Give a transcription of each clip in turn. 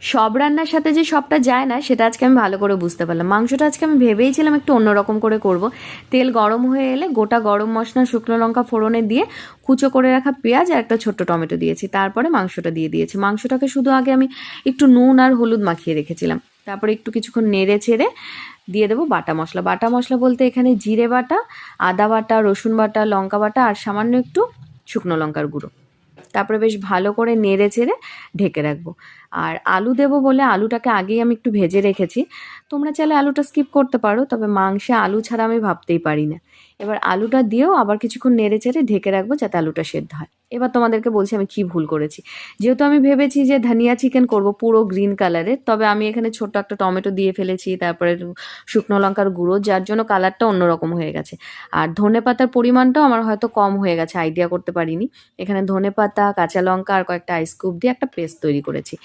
সব রান্নার সাথে যে সবটা যায় না সেটা আজকে আমি ভালো করে বুঝতে পারলাম। মাংসটা আজকে আমি ভেবেইছিলাম একটু অন্যরকম করে করব। তেল গরম হয়ে এলে গোটা গরম মশলা, শুকনো লঙ্কা ফোড়নে দিয়ে কুচো করে রাখা পেঁয়াজ আর একটা ছোট্ট টমেটো দিয়েছি, তারপরে মাংসটা দিয়ে দিয়েছি। মাংসটাকে শুধু আগে আমি একটু নুন আর হলুদ মাখিয়ে রেখেছিলাম, তারপরে একটু কিছুক্ষণ নেড়ে ছেড়ে দিয়ে দেবো বাটা মশলা। বাটা মশলা বলতে এখানে জিরে বাটা, আদা বাটা, রসুন বাটা, লঙ্কা বাটা আর সামান্য একটু শুকনো লঙ্কার গুঁড়ো। তারপরে বেশ ভালো করে নেড়ে চেড়ে ঢেকে রাখবো। আর আলু দেবো বলে আলুটাকে আগেই আমি একটু ভেজে রেখেছি। তোমরা চাইলে আলুটা স্কিপ করতে পারো, তবে মাংসে আলু ছাড়া আমি ভাবতেই পারি না। এবার আলুটা দিয়েও আবার কিছুক্ষণ নেড়ে চেড়ে ঢেকে রাখবো যাতে আলুটা সেদ্ধ হয়। এবার তোমাদেরকে বলছি আমি কি ভুল করেছি। যেহেতু আমি ভেবেছি যে ধনিয়া চিকেন করব পুরো গ্রিন কালারের, তবে আমি এখানে ছোট্ট একটা টমেটো দিয়ে ফেলেছি, তারপরে শুকনো লঙ্কার গুঁড়ো, যার জন্য কালারটা অন্যরকম হয়ে গেছে। আর ধনেপাতার পরিমাণটাও আমার হয়তো কম হয়ে গেছে, আইডিয়া করতে পারিনি। এখানে ধনেপাতা, কাঁচা লঙ্কা আর কয়েকটা আইস কিউব দিয়ে একটা পেস্ট তৈরি করেছি।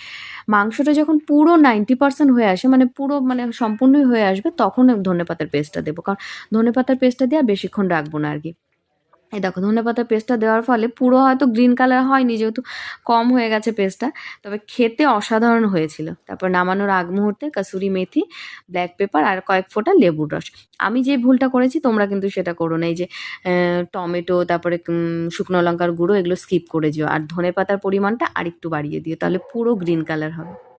মাংসটা যখন পুরো 90% হয়ে আসে, মানে পুরো মানে সম্পূর্ণই হয়ে আসবে, তখন ধনেপাতার পেস্টটা দেবো। কারণ ধনেপাতার পেস্টটা দিয়ে আর বেশিক্ষণ রাখবো না আর কি। এই দেখো ধনেপাতার পেস্টটা দেওয়ার ফলে পুরো হয়তো গ্রিন কালার হয়নি, যেহেতু কম হয়ে গেছে পেস্টটা, তবে খেতে অসাধারণ হয়েছিল। তারপর নামানোর আগ মুহূর্তে কাসুরি মেথি, ব্ল্যাক পেপার আর কয়েক ফোঁটা লেবুর রস। আমি যে ভুলটা করেছি তোমরা কিন্তু সেটা করো না। এই যে টমেটো, তারপরে শুকনো লঙ্কার গুঁড়ো, এগুলো স্কিপ করে যেও, আর ধনেপাতার পরিমাণটা আরেকটু বাড়িয়ে দিও, তাহলে পুরো গ্রিন কালার হবে।